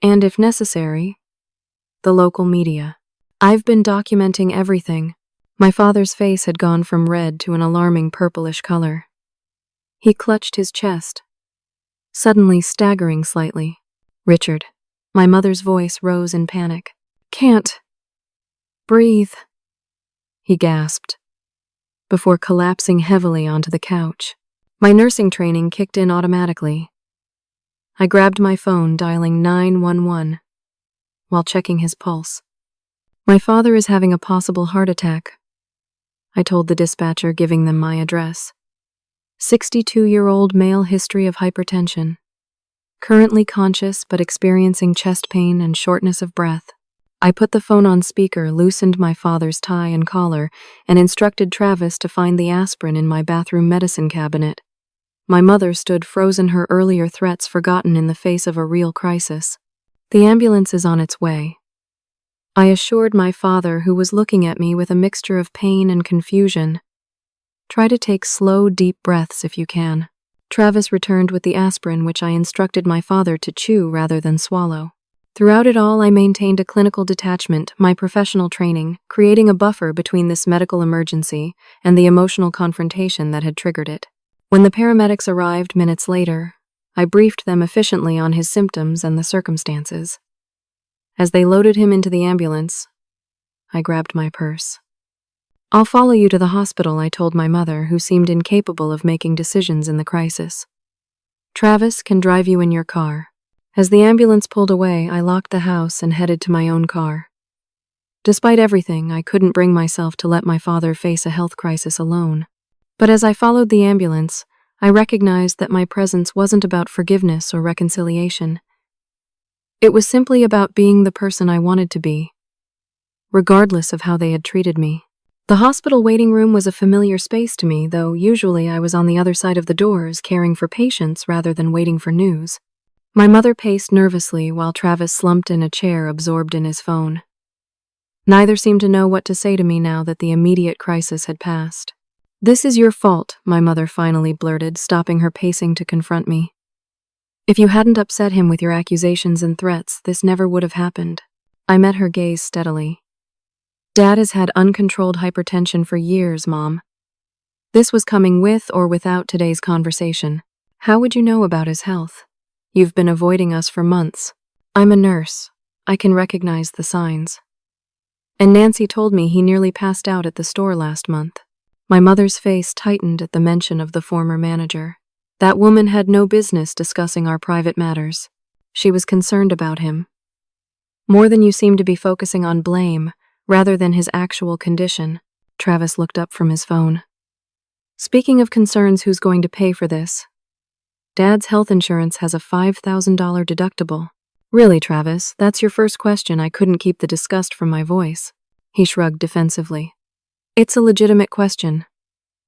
Speaker 1: and if necessary, the local media. I've been documenting everything." My father's face had gone from red to an alarming purplish color. He clutched his chest, suddenly staggering slightly. "Richard." My mother's voice rose in panic. "Can't breathe," he gasped, before collapsing heavily onto the couch. My nursing training kicked in automatically. I grabbed my phone, dialing 911, while checking his pulse. "My father is having a possible heart attack," I told the dispatcher, giving them my address. 62-year-old male, history of hypertension. Currently conscious but experiencing chest pain and shortness of breath. I put the phone on speaker, loosened my father's tie and collar, and instructed Travis to find the aspirin in my bathroom medicine cabinet. My mother stood frozen, her earlier threats forgotten in the face of a real crisis. "The ambulance is on its way," I assured my father, who was looking at me with a mixture of pain and confusion. "Try to take slow, deep breaths if you can." Travis returned with the aspirin, which I instructed my father to chew rather than swallow. Throughout it all, I maintained a clinical detachment, my professional training, creating a buffer between this medical emergency and the emotional confrontation that had triggered it. When the paramedics arrived minutes later, I briefed them efficiently on his symptoms and the circumstances. As they loaded him into the ambulance, I grabbed my purse. "I'll follow you to the hospital," I told my mother, who seemed incapable of making decisions in the crisis. "Travis can drive you in your car." As the ambulance pulled away, I locked the house and headed to my own car. Despite everything, I couldn't bring myself to let my father face a health crisis alone. But as I followed the ambulance, I recognized that my presence wasn't about forgiveness or reconciliation. It was simply about being the person I wanted to be, regardless of how they had treated me. The hospital waiting room was a familiar space to me, though usually I was on the other side of the doors caring for patients rather than waiting for news. My mother paced nervously while Travis slumped in a chair absorbed in his phone. Neither seemed to know what to say to me now that the immediate crisis had passed. "This is your fault," my mother finally blurted, stopping her pacing to confront me. "If you hadn't upset him with your accusations and threats, this never would have happened." I met her gaze steadily. "Dad has had uncontrolled hypertension for years, Mom. This was coming with or without today's conversation. How would you know about his health? You've been avoiding us for months. I'm a nurse. I can recognize the signs. And Nancy told me he nearly passed out at the store last month." My mother's face tightened at the mention of the former manager. That woman had no business discussing our private matters. She was concerned about him. "More than you seem to be focusing on blame, rather than his actual condition." Travis looked up from his phone. "Speaking of concerns, who's going to pay for this? Dad's health insurance has a $5,000 deductible." "Really, Travis, that's your first question?" I couldn't keep the disgust from my voice. He shrugged defensively. "It's a legitimate question.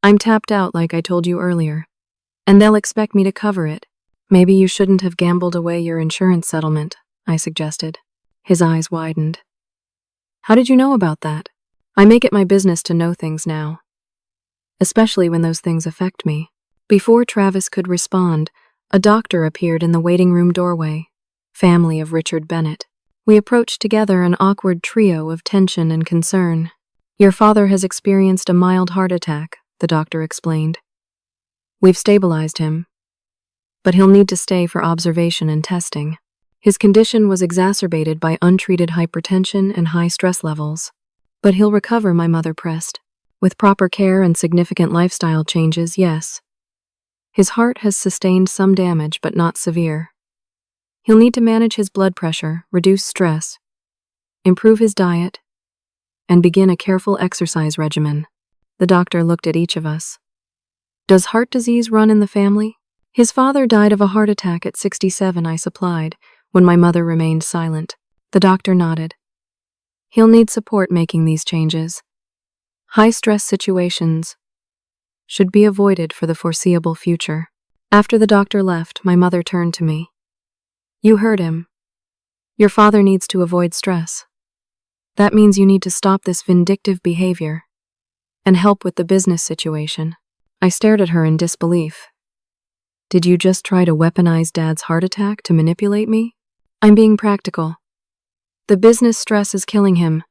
Speaker 1: I'm tapped out like I told you earlier, and they'll expect me to cover it." "Maybe you shouldn't have gambled away your insurance settlement," I suggested. His eyes widened. "How did you know about that?" "I make it my business to know things now, especially when those things affect me." Before Travis could respond, a doctor appeared in the waiting room doorway. Family of Richard Bennett. We approached together, an awkward trio of tension and concern. "Your father has experienced a mild heart attack," the doctor explained. "We've stabilized him, but he'll need to stay for observation and testing. His condition was exacerbated by untreated hypertension and high stress levels. But he'll recover," my mother pressed. "With proper care and significant lifestyle changes, yes. His heart has sustained some damage, but not severe. He'll need to manage his blood pressure, reduce stress, improve his diet, and begin a careful exercise regimen." The doctor looked at each of us. "Does heart disease run in the family?" "His father died of a heart attack at 67, I supplied, when my mother remained silent. The doctor nodded. "He'll need support making these changes. High-stress situations should be avoided for the foreseeable future." After the doctor left, my mother turned to me. "You heard him. Your father needs to avoid stress. That means you need to stop this vindictive behavior and help with the business situation." I stared at her in disbelief. "Did you just try to weaponize Dad's heart attack to manipulate me?" "I'm being practical. The business stress is killing him.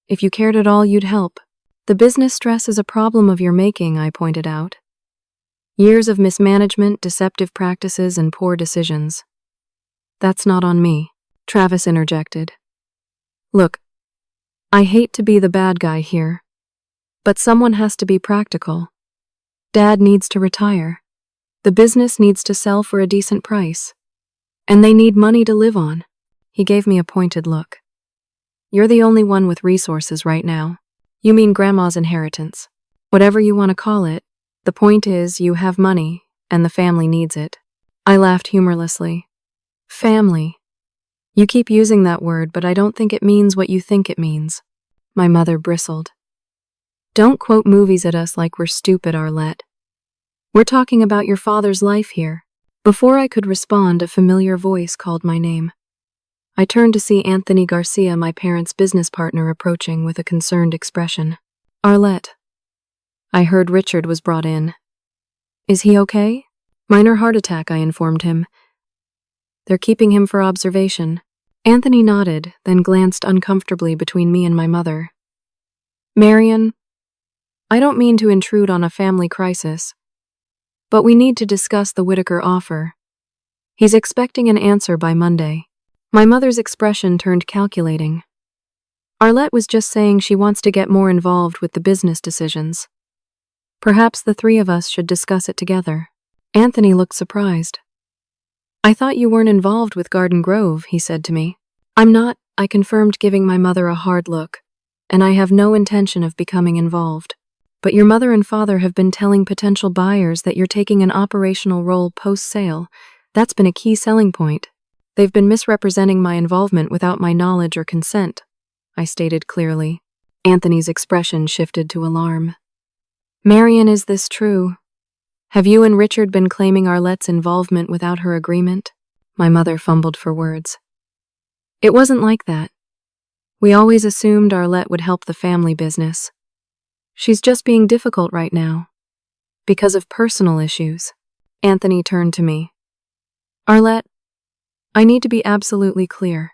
Speaker 1: If you cared at all, you'd help." "The business stress is a problem of your making," I pointed out. "Years of mismanagement, deceptive practices, and poor decisions." "That's not on me," Travis interjected. "Look, I hate to be the bad guy here, but someone has to be practical. Dad needs to retire. The business needs to sell for a decent price, and they need money to live on." He gave me a pointed look. "You're the only one with resources right now." "You mean Grandma's inheritance? Whatever you want to call it. The point is, you have money, and the family needs it." I laughed humorlessly. "Family. You keep using that word, but I don't think it means what you think it means." My mother bristled. "Don't quote movies at us like we're stupid, Arlette. We're talking about your father's life here." Before I could respond, a familiar voice called my name. I turned to see Anthony Garcia, my parents' business partner, approaching with a concerned expression. "Arlette." I heard Richard was brought in. "Is he okay?" "Minor heart attack," I informed him. "They're keeping him for observation." Anthony nodded, then glanced uncomfortably between me and my mother. Marion, I don't mean to intrude on a family crisis, but we need to discuss the Whitaker offer. He's expecting an answer by Monday. My mother's expression turned calculating. Arlette was just saying she wants to get more involved with the business decisions. Perhaps the three of us should discuss it together. Anthony looked surprised. I thought you weren't involved with Garden Grove, he said to me. I'm not, I confirmed, giving my mother a hard look, and I have no intention of becoming involved. But your mother and father have been telling potential buyers that you're taking an operational role post-sale. That's been a key selling point. They've been misrepresenting my involvement without my knowledge or consent, I stated clearly. Anthony's expression shifted to alarm. Marion, is this true? Have you and Richard been claiming Arlette's involvement without her agreement? My mother fumbled for words. It wasn't like that. We always assumed Arlette would help the family business. She's just being difficult right now, because of personal issues. Anthony turned to me. Arlette, I need to be absolutely clear.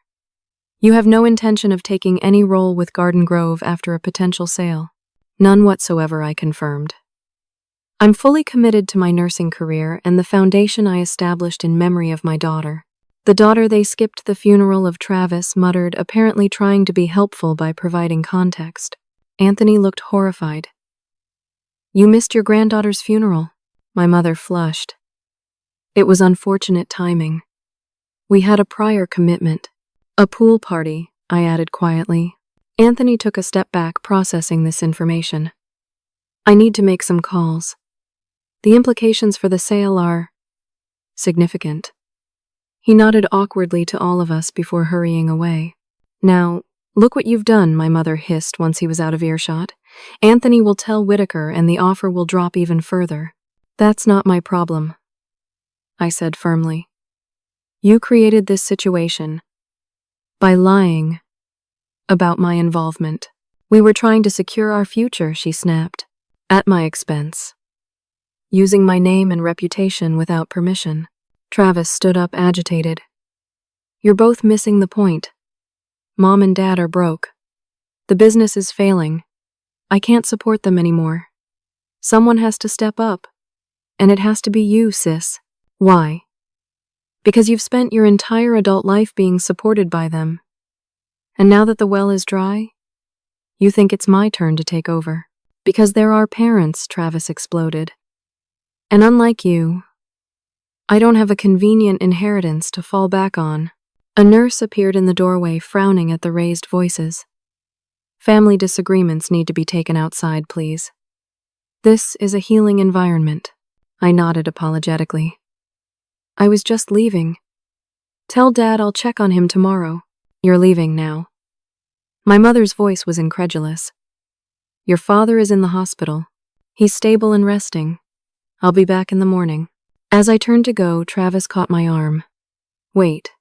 Speaker 1: You have no intention of taking any role with Garden Grove after a potential sale. None whatsoever, I confirmed. I'm fully committed to my nursing career and the foundation I established in memory of my daughter. The daughter they skipped the funeral of, Travis muttered, apparently trying to be helpful by providing context. Anthony looked horrified. You missed your granddaughter's funeral? My mother flushed. It was unfortunate timing. We had a prior commitment. A pool party, I added quietly. Anthony took a step back, processing this information. I need to make some calls. The implications for the sale are significant. He nodded awkwardly to all of us before hurrying away. Now, look what you've done, my mother hissed once he was out of earshot. Anthony will tell Whitaker and the offer will drop even further. That's not my problem, I said firmly. You created this situation by lying about my involvement. We were trying to secure our future, she snapped, at my expense, using my name and reputation without permission. Travis stood up, agitated. You're both missing the point. Mom and Dad are broke. The business is failing. I can't support them anymore. Someone has to step up. And it has to be you, sis. Why? Because you've spent your entire adult life being supported by them. And now that the well is dry, you think it's my turn to take over. Because they're our parents, Travis exploded. And unlike you, I don't have a convenient inheritance to fall back on. A nurse appeared in the doorway, frowning at the raised voices. Family disagreements need to be taken outside, please. This is a healing environment. I nodded apologetically. I was just leaving. Tell Dad I'll check on him tomorrow. You're leaving now. My mother's voice was incredulous. Your father is in the hospital. He's stable and resting. I'll be back in the morning. As I turned to go, Travis caught my arm. Wait.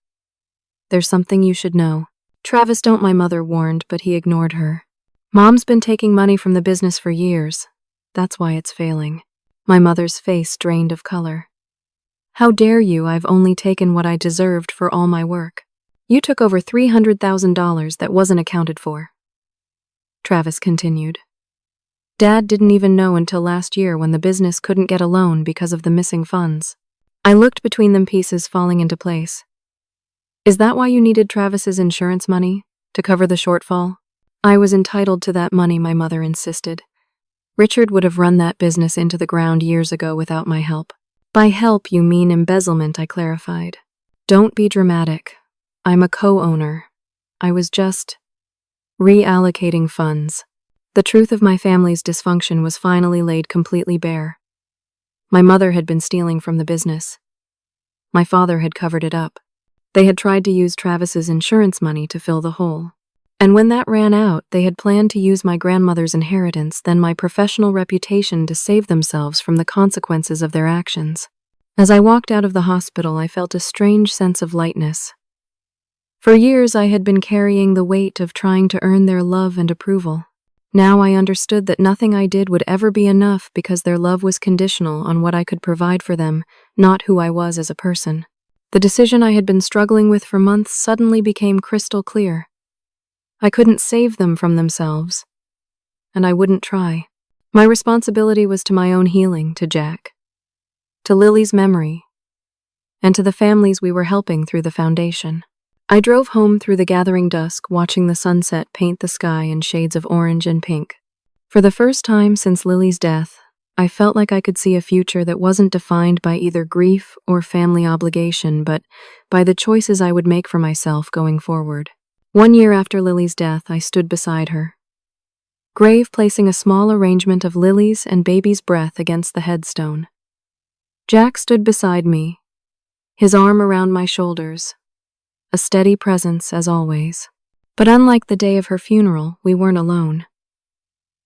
Speaker 1: There's something you should know. Travis, don't, my mother warned, but he ignored her. Mom's been taking money from the business for years. That's why it's failing. My mother's face drained of color. How dare you? I've only taken what I deserved for all my work. You took over $300,000 that wasn't accounted for. Travis continued. Dad didn't even know until last year when the business couldn't get a loan because of the missing funds. I looked between them, pieces falling into place. Is that why you needed Travis's insurance money? To cover the shortfall? I was entitled to that money, my mother insisted. Richard would have run that business into the ground years ago without my help. By help, you mean embezzlement, I clarified. Don't be dramatic. I'm a co-owner. I was just reallocating funds. The truth of my family's dysfunction was finally laid completely bare. My mother had been stealing from the business. My father had covered it up. They had tried to use Travis's insurance money to fill the hole. And when that ran out, they had planned to use my grandmother's inheritance, then my professional reputation, to save themselves from the consequences of their actions. As I walked out of the hospital, I felt a strange sense of lightness. For years, I had been carrying the weight of trying to earn their love and approval. Now I understood that nothing I did would ever be enough because their love was conditional on what I could provide for them, not who I was as a person. The decision I had been struggling with for months suddenly became crystal clear. I couldn't save them from themselves, and I wouldn't try. My responsibility was to my own healing, to Jack, to Lily's memory, and to the families we were helping through the foundation. I drove home through the gathering dusk, watching the sunset paint the sky in shades of orange and pink. For the first time since Lily's death, I felt like I could see a future that wasn't defined by either grief or family obligation, but by the choices I would make for myself going forward. 1 year after Lily's death, I stood beside her, grave placing a small arrangement of lilies and baby's breath against the headstone. Jack stood beside me, his arm around my shoulders, a steady presence as always. But unlike the day of her funeral, we weren't alone.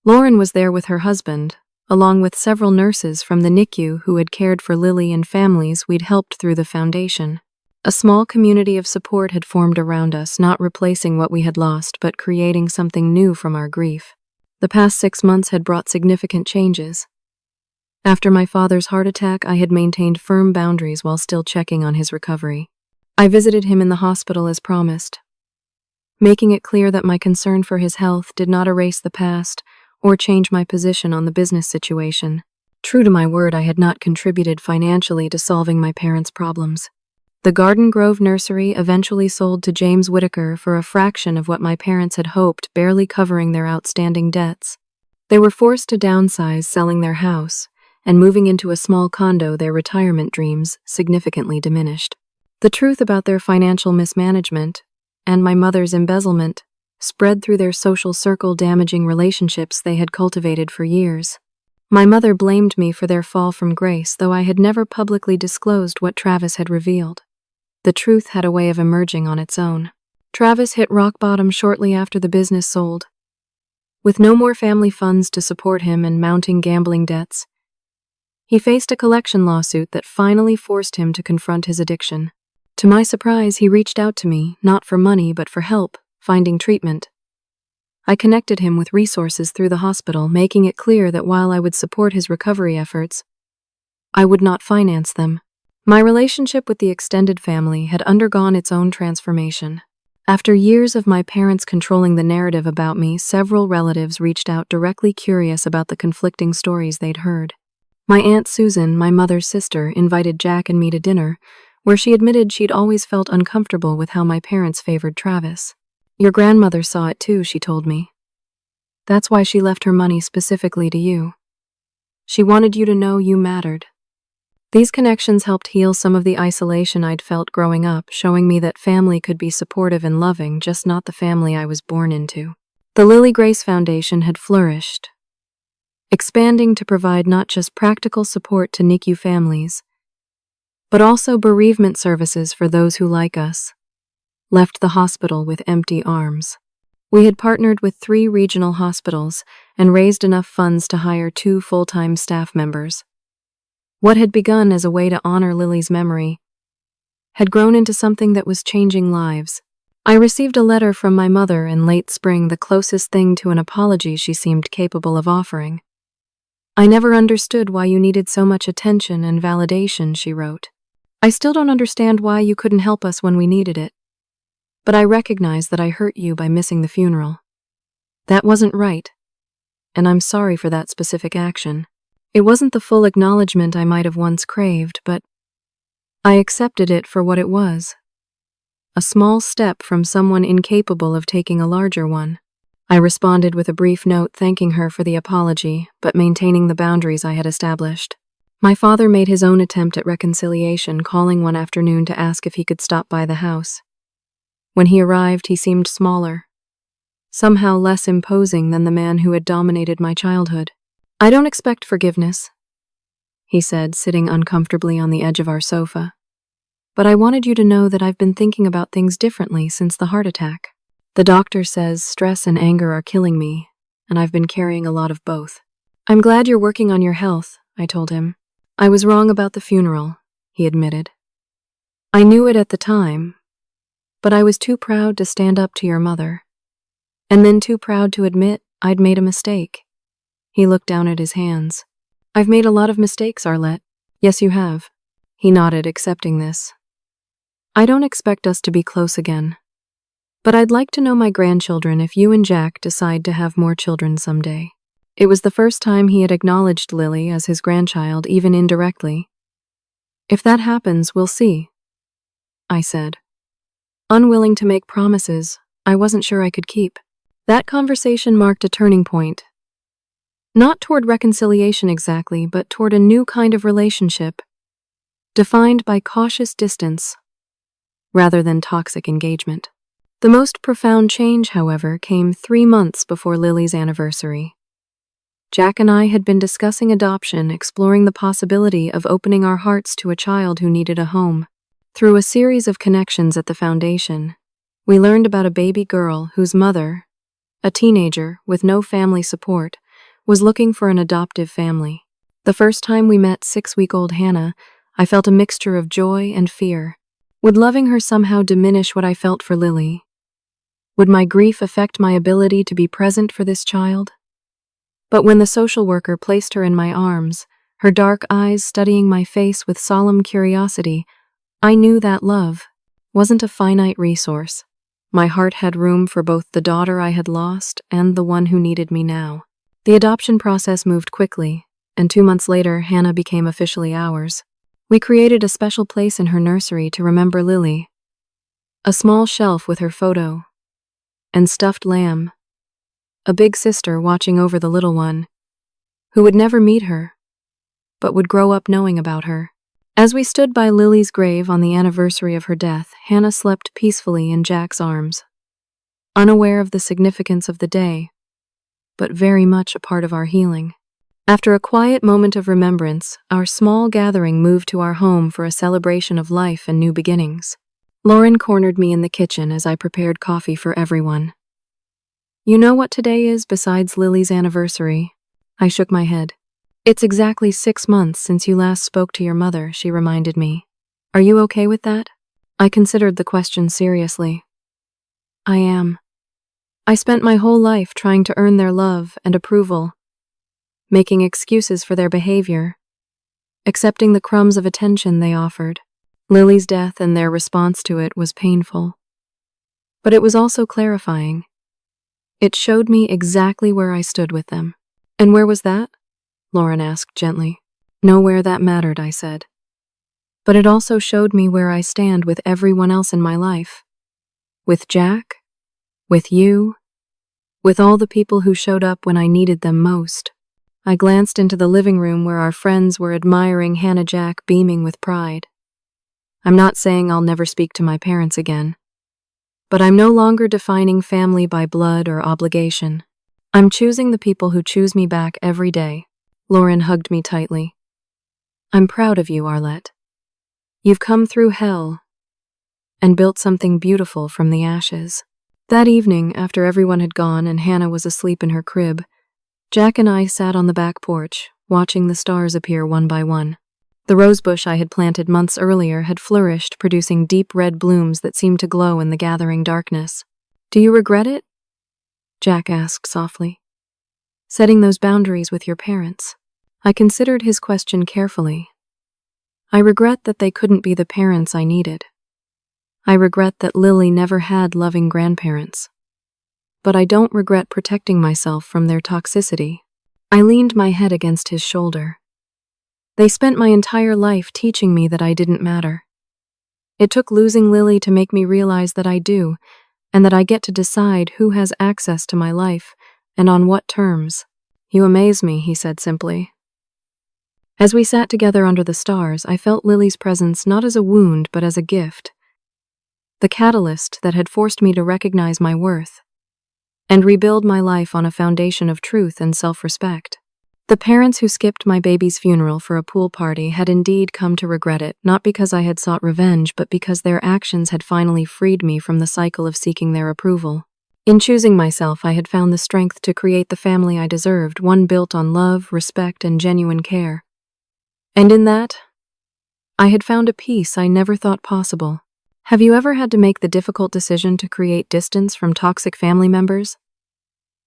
Speaker 1: Lauren was there with her husband, along with several nurses from the NICU who had cared for Lily and families we'd helped through the foundation. A small community of support had formed around us, not replacing what we had lost, but creating something new from our grief. The past 6 months had brought significant changes. After my father's heart attack, I had maintained firm boundaries while still checking on his recovery. I visited him in the hospital as promised, making it clear that my concern for his health did not erase the past or change my position on the business situation. True to my word, I had not contributed financially to solving my parents' problems. The Garden Grove nursery eventually sold to James Whitaker for a fraction of what my parents had hoped, barely covering their outstanding debts. They were forced to downsize, selling their house, and moving into a small condo. Their retirement dreams significantly diminished. The truth about their financial mismanagement and my mother's embezzlement spread through their social circle, damaging relationships they had cultivated for years. My mother blamed me for their fall from grace, though I had never publicly disclosed what Travis had revealed. The truth had a way of emerging on its own. Travis hit rock bottom shortly after the business sold. With no more family funds to support him and mounting gambling debts, he faced a collection lawsuit that finally forced him to confront his addiction. To my surprise, he reached out to me, not for money but for help finding treatment. I connected him with resources through the hospital, making it clear that while I would support his recovery efforts, I would not finance them. My relationship with the extended family had undergone its own transformation. After years of my parents controlling the narrative about me, several relatives reached out directly, curious about the conflicting stories they'd heard. My Aunt Susan, my mother's sister, invited Jack and me to dinner, where she admitted she'd always felt uncomfortable with how my parents favored Travis. "Your grandmother saw it too," she told me. "That's why she left her money specifically to you. She wanted you to know you mattered." These connections helped heal some of the isolation I'd felt growing up, showing me that family could be supportive and loving, just not the family I was born into. The Lily Grace Foundation had flourished, expanding to provide not just practical support to NICU families, but also bereavement services for those who, like us, left the hospital with empty arms. We had partnered with 3 regional hospitals and raised enough funds to hire 2 full-time staff members. What had begun as a way to honor Lily's memory had grown into something that was changing lives. I received a letter from my mother in late spring, the closest thing to an apology she seemed capable of offering. "I never understood why you needed so much attention and validation," she wrote. "I still don't understand why you couldn't help us when we needed it. But I recognize that I hurt you by missing the funeral. That wasn't right, and I'm sorry for that specific action. It wasn't the full acknowledgement I might have once craved, but I accepted it for what it was. A small step from someone incapable of taking a larger one." I responded with a brief note thanking her for the apology, but maintaining the boundaries I had established. My father made his own attempt at reconciliation, calling one afternoon to ask if he could stop by the house. When he arrived, he seemed smaller, somehow less imposing than the man who had dominated my childhood. "I don't expect forgiveness," he said, sitting uncomfortably on the edge of our sofa. "But I wanted you to know that I've been thinking about things differently since the heart attack. The doctor says stress and anger are killing me, and I've been carrying a lot of both. I'm glad you're working on your health," I told him. "I was wrong about the funeral," he admitted. "I knew it at the time, but I was too proud to stand up to your mother, and then too proud to admit I'd made a mistake." He looked down at his hands. "I've made a lot of mistakes, Arlette." "Yes, you have." He nodded, accepting this. I don't expect us to be close again. But I'd like to know my grandchildren if you and Jack decide to have more children someday. It was the first time he had acknowledged Lily as his grandchild, even indirectly. If that happens, we'll see, I said. Unwilling to make promises I wasn't sure I could keep. That conversation marked a turning point. Not toward reconciliation exactly, but toward a new kind of relationship, defined by cautious distance rather than toxic engagement. The most profound change, however, came 3 months before Lily's anniversary. Jack and I had been discussing adoption, exploring the possibility of opening our hearts to a child who needed a home. Through a series of connections at the foundation, we learned about a baby girl whose mother, a teenager with no family support, was looking for an adoptive family. The first time we met 6-week-old Hannah, I felt a mixture of joy and fear. Would loving her somehow diminish what I felt for Lily? Would my grief affect my ability to be present for this child? But when the social worker placed her in my arms, her dark eyes studying my face with solemn curiosity, I knew that love wasn't a finite resource. My heart had room for both the daughter I had lost and the one who needed me now. The adoption process moved quickly, and 2 months later, Hannah became officially ours. We created a special place in her nursery to remember Lily. A small shelf with her photo and stuffed lamb. A big sister watching over the little one, who would never meet her, but would grow up knowing about her. As we stood by Lily's grave on the anniversary of her death, Hannah slept peacefully in Jack's arms, unaware of the significance of the day, but very much a part of our healing. After a quiet moment of remembrance, our small gathering moved to our home for a celebration of life and new beginnings. Lauren cornered me in the kitchen as I prepared coffee for everyone. You know what today is besides Lily's anniversary? I shook my head. It's exactly 6 months since you last spoke to your mother, she reminded me. Are you okay with that? I considered the question seriously. I am. I spent my whole life trying to earn their love and approval, making excuses for their behavior, accepting the crumbs of attention they offered. Lily's death and their response to it was painful. But it was also clarifying. It showed me exactly where I stood with them. And where was that? Lauren asked gently. Nowhere that mattered, I said. But it also showed me where I stand with everyone else in my life. With Jack, with you, with all the people who showed up when I needed them most. I glanced into the living room where our friends were admiring Hannah Jack beaming with pride. I'm not saying I'll never speak to my parents again, but I'm no longer defining family by blood or obligation. I'm choosing the people who choose me back every day. Lauren hugged me tightly. I'm proud of you, Arlette. You've come through hell and built something beautiful from the ashes. That evening, after everyone had gone and Hannah was asleep in her crib, Jack and I sat on the back porch, watching the stars appear one by one. The rosebush I had planted months earlier had flourished, producing deep red blooms that seemed to glow in the gathering darkness. Do you regret it? Jack asked softly. Setting those boundaries with your parents. I considered his question carefully. I regret that they couldn't be the parents I needed. I regret that Lily never had loving grandparents. But I don't regret protecting myself from their toxicity. I leaned my head against his shoulder. They spent my entire life teaching me that I didn't matter. It took losing Lily to make me realize that I do, and that I get to decide who has access to my life and on what terms. You amaze me, he said simply. As we sat together under the stars, I felt Lily's presence not as a wound but as a gift. The catalyst that had forced me to recognize my worth and rebuild my life on a foundation of truth and self-respect. The parents who skipped my baby's funeral for a pool party had indeed come to regret it, not because I had sought revenge, but because their actions had finally freed me from the cycle of seeking their approval. In choosing myself, I had found the strength to create the family I deserved, one built on love, respect, and genuine care. And in that, I had found a peace I never thought possible. Have you ever had to make the difficult decision to create distance from toxic family members?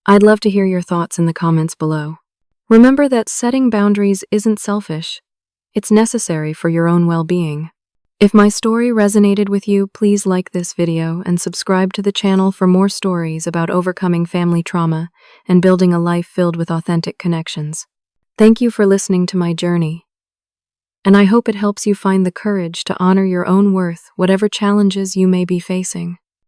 Speaker 1: I'd love to hear your thoughts in the comments below. Remember that setting boundaries isn't selfish. It's necessary for your own well-being. If my story resonated with you, please like this video and subscribe to the channel for more stories about overcoming family trauma and building a life filled with authentic connections. Thank you for listening to my journey, and I hope it helps you find the courage to honor your own worth, whatever challenges you may be facing.